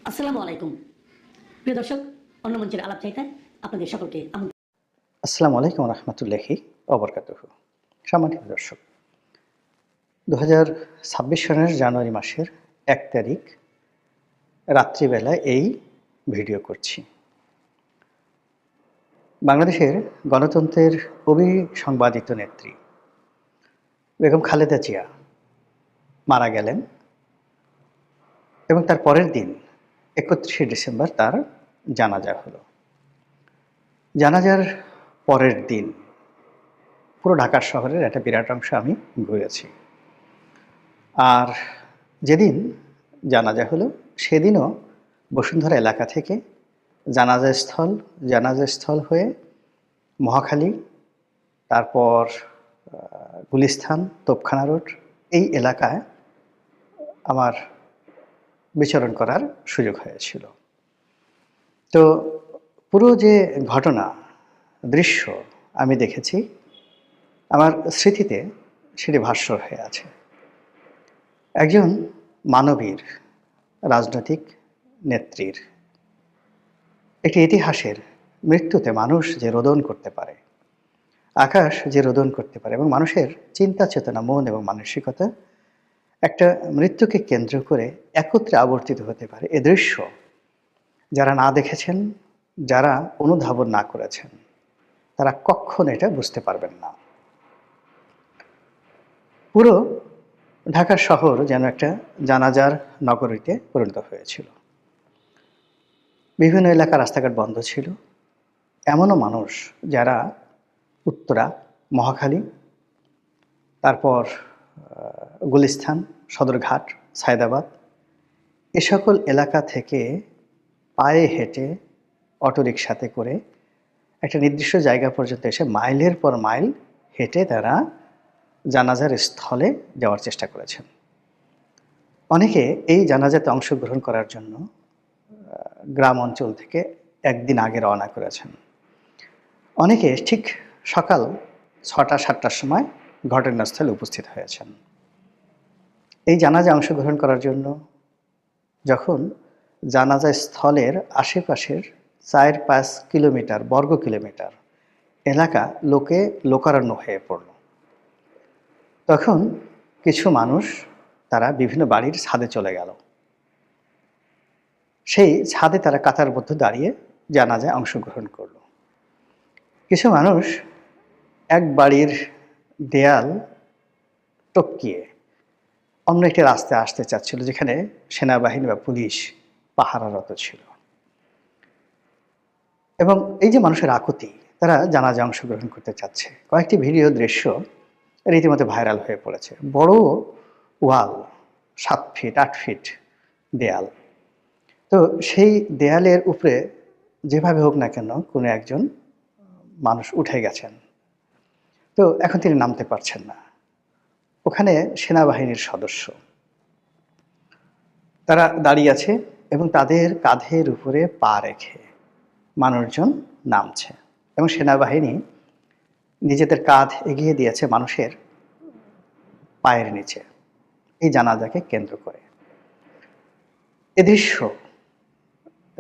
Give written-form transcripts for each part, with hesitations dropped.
আসসালামু আলাইকুম। প্রিয় দর্শক, অন্য মঞ্চের আলাপ চাইতে আপনাদের সকলকে আসসালামু আলাইকুম রহমতুল্লাহি অবরকাতুহু। সম্মানিত দর্শক, 2026 সনের জানুয়ারি মাসের 1 তারিখ রাত্রিবেলায় এই ভিডিও করছি। বাংলাদেশের গণতন্ত্রের অবিসংবাদিত নেত্রী বেগম খালেদা জিয়া মারা গেলেন এবং তার পরের দিন 31শে ডিসেম্বর তার জানাজা হলো। জানাজার পরের দিন পুরো ঢাকা শহরের একটা বিরাট অংশ আমি ঘুরেছি। আর যেদিন জানাজা হলো সেদিনও বসুন্ধরা এলাকা থেকে জানাজাস্থল হয়ে মহাখালী, তারপর গুলিস্তান, তোপখানা রোড এই এলাকায় আমার বিচরণ করার সুযোগ হয়েছিল। তো পুরো যে ঘটনা দৃশ্য আমি দেখেছি, আমার স্মৃতিতে সেটি ভাস্বর হয়ে আছে। একজন মানবীর, রাজনৈতিক নেত্রীর একটি ইতিহাসের মৃত্যুতে মানুষ যে রোদন করতে পারে, আকাশ যে রোদন করতে পারে এবং মানুষের চিন্তা চেতনা, মন এবং মানসিকতা একটা মৃত্যুকে কেন্দ্র করে একত্রে আবর্তিত হতে পারে, এ দৃশ্য যারা না দেখেছেন, যারা অনুধাবন না করেছেন, তারা কখনো এটা বুঝতে পারবেন না। পুরো ঢাকা শহর যেন একটা জানাজার নগরীতে পরিণত হয়েছিল। বিভিন্ন এলাকার রাস্তাঘাট বন্ধ ছিল। এমনও মানুষ যারা উত্তরা, মহাখালী, তারপর গুলিস্তান, সদরঘাট, সায়দাবাদ এ সকল এলাকা থেকে পায়ে হেঁটে, অটোরিকশাতে করে একটা নির্দিষ্ট জায়গা পর্যন্ত এসে মাইলের পর মাইল হেঁটে তারা জানাজার স্থলে যাওয়ার চেষ্টা করেছেন। অনেকে এই জানাজাতে অংশগ্রহণ করার জন্য গ্রাম অঞ্চল থেকে একদিন আগে রওনা করেছেন। অনেকে ঠিক সকাল 6টা-7টার সময় ঘটনাস্থলে উপস্থিত হয়েছেন। এই জানাজায় অংশগ্রহণ করার জন্য যখন জানাজা স্থলের আশেপাশের 4-5 কিলোমিটার, বর্গ কিলোমিটার এলাকা লোকারণ্য হয়ে পড়ল, তখন কিছু মানুষ তারা বিভিন্ন বাড়ির ছাদে চলে গেল। সেই ছাদে তারা কাতারবদ্ধ দাঁড়িয়ে জানাজায় অংশগ্রহণ করল। কিছু মানুষ এক বাড়ির দেয়াল টপকিয়ে অন্য একটি রাস্তায় আসতে চাচ্ছিল, যেখানে সেনাবাহিনী বা পুলিশ পাহারারত ছিল। এবং এই যে মানুষের আকুতি, তারা জানাজায় অংশগ্রহণ করতে চাচ্ছে। কয়েকটি ভিডিও দৃশ্য রীতিমতো ভাইরাল হয়ে পড়েছে। বড় ওয়াল, 7 ফিট 8 ফিট দেয়াল। তো সেই দেয়ালের উপরে যেভাবে হোক না কেন কোনো একজন মানুষ উঠে গেছেন। তো এখন তিনি নামতে পারছেন না। ওখানে সেনাবাহিনীর সদস্য তারা দাঁড়িয়ে আছে এবং তাদের কাঁধের উপরে পা রেখে মানুষজন নামছে এবং সেনাবাহিনী নিজেদের কাঁধ এগিয়ে দিয়েছে মানুষের পায়ের নিচে, এই জানাজাকে কেন্দ্র করে। এ দৃশ্য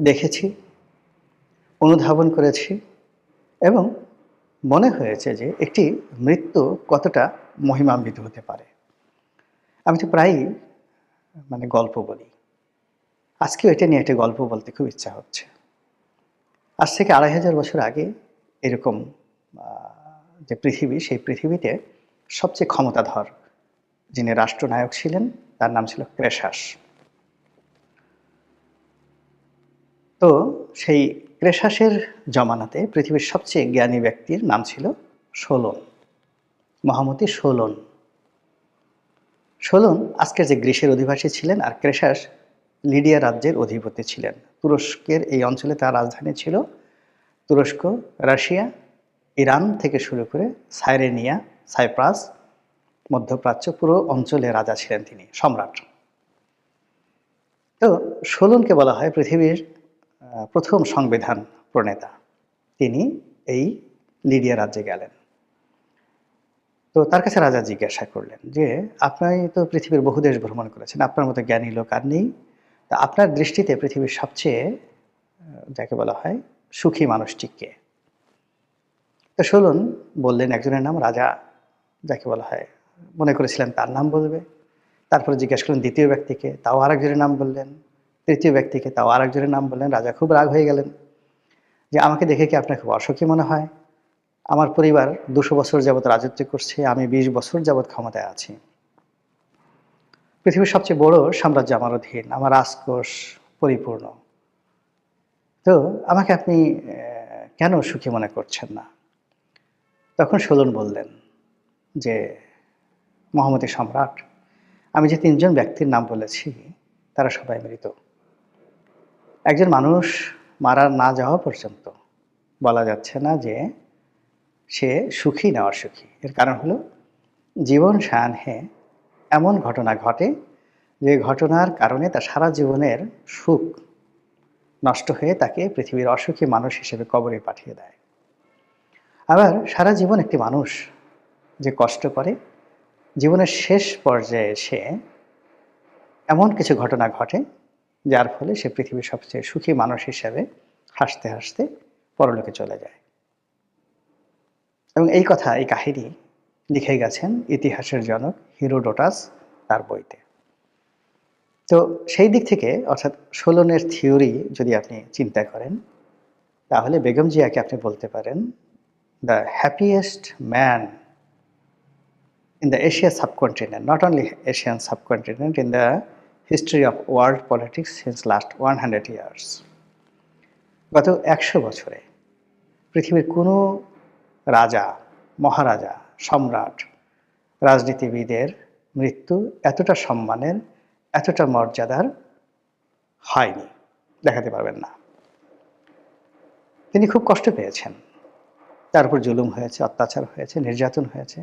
দেখেছি, অনুধাবন করেছি এবং মনে হয়েছে যে একটি মৃত্যু কতটা মহিমান্বিত হতে পারে। আমি তো প্রায়ই গল্প বলি, আজকেও এটা নিয়ে একটা গল্প বলতে খুব ইচ্ছা হচ্ছে। আজ থেকে 2500 বছর আগে এরকম যে পৃথিবী, সেই পৃথিবীতে সবচেয়ে ক্ষমতাধর যিনি রাষ্ট্রনায়ক ছিলেন, তার নাম ছিল ক্রেশাস। তো সেই ক্রেশাসের জমানাতে পৃথিবীর সবচেয়ে জ্ঞানী ব্যক্তির নাম ছিল সোলন, মহামতি সোলন। সোলন আজকের যে গ্রিসের অধিবাসী ছিলেন, আর ক্রেশাস লিডিয়া রাজ্যের অধিপতি ছিলেন। তুরস্কের এই অঞ্চলে তার রাজধানী ছিল। তুরস্ক, রাশিয়া, ইরান থেকে শুরু করে সাইরেনিয়া, সাইপ্রাস, মধ্যপ্রাচ্য পুরো অঞ্চলে রাজা ছিলেন তিনি, সম্রাট। তো সোলনকে বলা হয় পৃথিবীর প্রথম সংবিধান প্রণেতা। তিনি এই লিডিয়া রাজ্যে গেলেন। তো তার কাছে রাজা জিজ্ঞাসা করলেন যে, আপনি তো পৃথিবীর বহু দেশ ভ্রমণ করেছেন, আপনার মতো জ্ঞানী লোক আর নেই, তা আপনার দৃষ্টিতে পৃথিবীর সবচেয়ে যাকে বলা হয় সুখী মানুষটি কে? তো শুনুন, বললেন একজনের নাম রাজা, যাকে বলা হয়, মনে করেছিলেন তার নাম বলবে। তারপরে জিজ্ঞেস করলেন দ্বিতীয় ব্যক্তিকে, তাও আরেকজনের নাম বললেন। তৃতীয় ব্যক্তিকে, তাও আরেকজনের নাম বললেন। রাজা খুব রাগ হয়ে গেলেন যে, আমাকে দেখে কি আপনার খুব অসুখী মনে হয়? আমার পরিবার ২০০ বছর যাবৎ রাজত্ব করছে, আমি ২০ বছর যাবৎ ক্ষমতায় আছি। পৃথিবীর সবচেয়ে বড় সাম্রাজ্য আমার অধীন, আমার রাজকোষ পরিপূর্ণ। তো আমাকে আপনি কেন সুখী মনে করছেন না? তখন সুলন বললেন যে, মহামতি সম্রাট, আমি যে ৩ জন ব্যক্তির নাম বলেছি তারা সবাই মৃত। একজন মানুষ মারা না যাওয়া পর্যন্ত বলা যাচ্ছে না যে সে সুখী না অসুখী। এর কারণ হলো জীবন সায়াহ্নে এমন ঘটনা ঘটে যে ঘটনার কারণে তার সারা জীবনের সুখ নষ্ট হয়ে তাকে পৃথিবীর অসুখী মানুষ হিসেবে কবরে পাঠিয়ে দেয়। আবার সারা জীবন একটি মানুষ যে কষ্ট করে, জীবনের শেষ পর্যায়ে এসে এমন কিছু ঘটনা ঘটে যার ফলে সে পৃথিবীর সবচেয়ে সুখী মানুষ হিসেবে হাসতে হাসতে পরলোকে চলে যায়। এবং এই কথা, এই কাহিনী লিখে গেছেন ইতিহাসের জনক হিরোডোটাস তার বইতে। তো সেই দিক থেকে, অর্থাৎ সোলনের থিওরি যদি আপনি চিন্তা করেন, তাহলে বেগম জিয়াকে আপনি বলতে পারেন the happiest man in the Asia subcontinent, not only Asian subcontinent, in the history of world politics since last 100 years. গত 100 বছরে পৃথিবীর কোনো রাজা, মহারাজা, সম্রাট, রাজনীতিবিদের মৃত্যু এতটা সম্মানের, এতটা মর্যাদার হয়নি, দেখাতে পারবেন না। তিনি খুব কষ্ট পেয়েছেন, তার উপর জুলুম হয়েছে, অত্যাচার হয়েছে, নির্যাতন হয়েছে,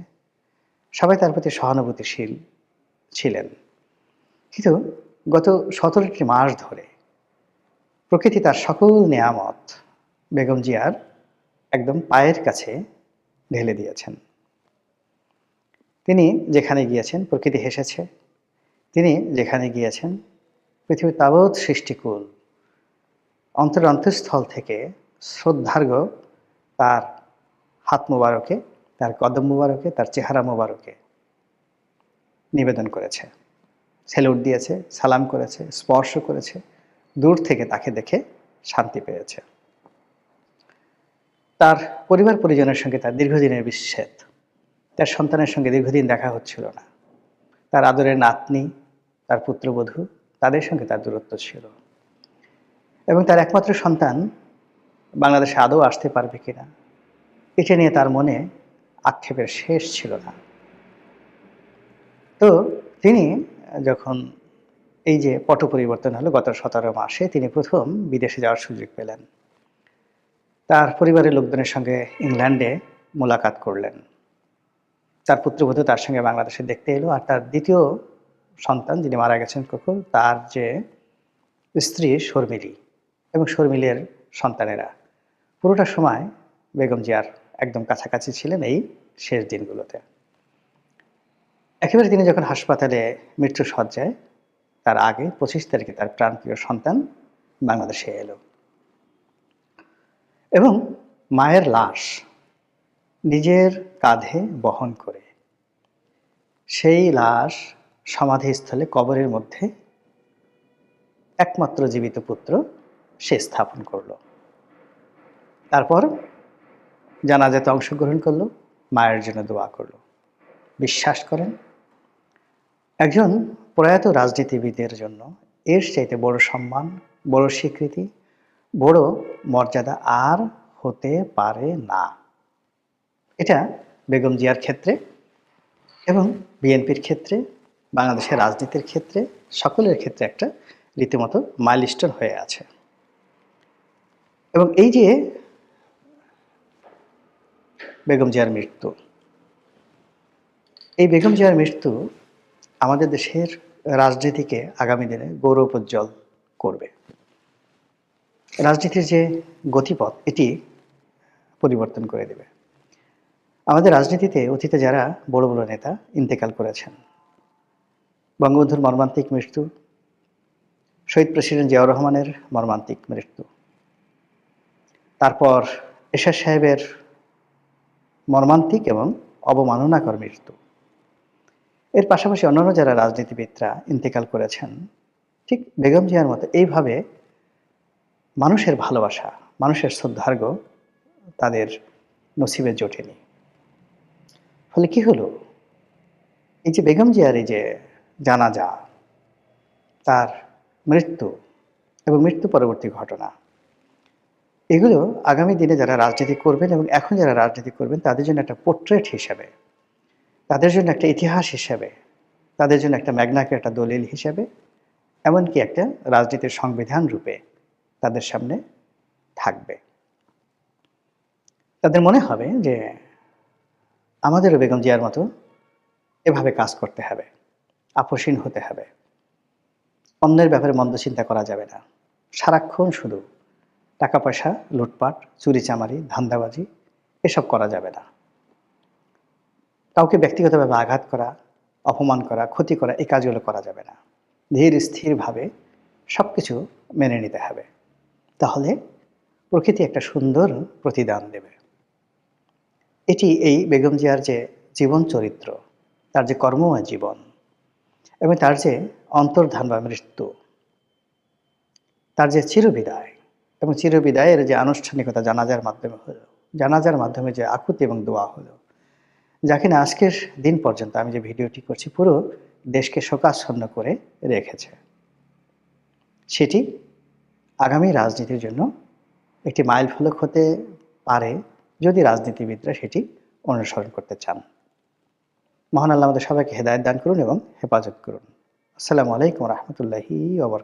সবাই তার প্রতি সহানুভূতিশীল ছিলেন। কিন্তু গত 17টি মাস ধরে প্রকৃতি তার সকল নেয়ামত বেগম জিয়ার একদম পায়ের কাছে ঢেলে দিয়েছেন। তিনি যেখানে গিয়েছেন প্রকৃতি হেসেছে, তিনি যেখানে গিয়েছেন পৃথিবীর তাবৎ সৃষ্টিকুল অন্তরস্থল থেকে শ্রদ্ধার্ঘ তার হাত মোবারকে, তার কদম মোবারকে, তার চেহারা মোবারকে নিবেদন করেছে, স্যালুট দিয়েছে, সালাম করেছে, স্পর্শ করেছে, দূর থেকে তাকে দেখে শান্তি পেয়েছে। তার পরিবার পরিজনের সঙ্গে তার দীর্ঘদিনের বিচ্ছেদ, তার সন্তানের সঙ্গে দীর্ঘদিন দেখা হচ্ছিল না, তার আদরের নাতনি, তার পুত্রবধূ, তাদের সঙ্গে তার দূরত্ব ছিল, এবং তার একমাত্র সন্তান বাংলাদেশে আদৌ আসতে পারবে কিনা এটা নিয়ে তার মনে আক্ষেপের শেষ ছিল না। তো তিনি যখন এই যে পট পরিবর্তন হলো গত 17 মাসে, তিনি প্রথম বিদেশে যাওয়ার সুযোগ পেলেন। তার পরিবারের লোকজনের সঙ্গে ইংল্যান্ডে মোলাকাত করলেন। তার পুত্রবধূ তার সঙ্গে বাংলাদেশে দেখতে এলো, আর তার দ্বিতীয় সন্তান যিনি মারা গেছেন কখন, তার যে স্ত্রী শর্মিলী এবং শর্মিলের সন্তানেরা পুরোটা সময় বেগম জিয়ার একদম কাছাকাছি ছিলেন এই শেষ দিনগুলোতে। একেবারে তিনি যখন হাসপাতালে মৃত্যু সজ্জায়, তার আগে 25 তারিখে তার প্রাণপ্রিয় সন্তান বাংলাদেশে এলো এবং মায়ের লাশ নিজের কাঁধে বহন করে সেই লাশ সমাধিস্থলে কবরের মধ্যে একমাত্র জীবিত পুত্র সে স্থাপন করল। তারপর জানাজাতে অংশগ্রহণ করলো, মায়ের জন্য দোয়া করলো। বিশ্বাস করেন, একজন প্রয়াত রাজনীতিবিদের জন্য এর চাইতে বড় সম্মান, বড় স্বীকৃতি, বড় মর্যাদা আর হতে পারে না। এটা বেগম জিয়ার ক্ষেত্রে এবং বিএনপির ক্ষেত্রে, বাংলাদেশের রাজনীতির ক্ষেত্রে, সকলের ক্ষেত্রে একটা রীতিমতো মাইলস্টোন হয়ে আছে। এবং এই যে বেগম জিয়ার মৃত্যু, এই বেগম জিয়ার মৃত্যু আমাদের দেশের রাজনীতিকে আগামী দিনে গৌরবোজ্জ্বল করবে। রাজনীতির যে গতিপথ, এটি পরিবর্তন করে দেবে। আমাদের রাজনীতিতে অতীতে যারা বড় বড় নেতা ইন্তেকাল করেছেন, বঙ্গবন্ধুর মর্মান্তিক মৃত্যু, শহীদ প্রেসিডেন্ট জিয়াউর রহমানের মর্মান্তিক মৃত্যু, তারপর এরশাদ সাহেবের মর্মান্তিক এবং অবমাননাকর মৃত্যু। এর পাশাপাশি অন্যান্য যারা রাজনীতিবিদরা ইন্তেকাল করেছেন, ঠিক বেগম জিয়ার মতো এইভাবে মানুষের ভালোবাসা, মানুষের শ্রদ্ধার্ঘ তাদের নসিবে জোটেনি। ফলে কি হলো, এই যে বেগম জিয়ার এই যে জানাজা, তার মৃত্যু এবং মৃত্যু পরবর্তী ঘটনা, এগুলো আগামী দিনে যারা রাজনীতি করবেন এবং এখন যারা রাজনীতি করবেন তাদের জন্য একটা পোর্ট্রেট হিসাবে, তাদের জন্য একটা ইতিহাস হিসাবে, তাদের জন্য একটা ম্যাগনা কার্টা দলিল হিসাবে, এমনকি একটা রাজনীতির সংবিধান রূপে তাদের সামনে থাকবে। তাদের মনে হবে যে আমাদেরও বেগম জিয়ার মতো এভাবে কাজ করতে হবে, আপোষহীন হতে হবে, অন্যের ব্যাপারে মন্দ চিন্তা করা যাবে না, সারাক্ষণ শুধু টাকা পয়সা লুটপাট, চুরিচামারি, ধান্দাবাজি এসব করা যাবে না, কাউকে ব্যক্তিগতভাবে আঘাত করা, অপমান করা, ক্ষতি করা এই কাজগুলো করা যাবে না। ধীর স্থিরভাবে সব কিছু মেনে নিতে হবে, তাহলে প্রকৃতি একটা সুন্দর প্রতিদান দেবে। এটি এই বেগম জিয়ার যে জীবন চরিত্র, তার যে কর্মময় জীবন এবং তার যে অন্তর্ধান বা মৃত্যু, তার যে চিরবিদায় এবং চিরবিদায়ের যে আনুষ্ঠানিকতা জানাজার মাধ্যমে হলো, জানাজার মাধ্যমে যে আকুতি এবং দোয়া হলো, যা কিনা আজকের দিন পর্যন্ত আমি যে ভিডিওটি করছি পুরো দেশকে শোকাচ্ছন্ন করে রেখেছে, সেটি আগামী রাজনীতির জন্য একটি মাইল ফলক হতে পারে যদি রাজনীতিবিদরা সেটি অনুসরণ করতে চান। মহান আল্লাহ আমাদের সবাইকে হেদায়েত দান করুন এবং হেফাজত করুন। আসসালামু আলাইকুম রহমতুল্লাহি ওয়া বারাকাতুহু।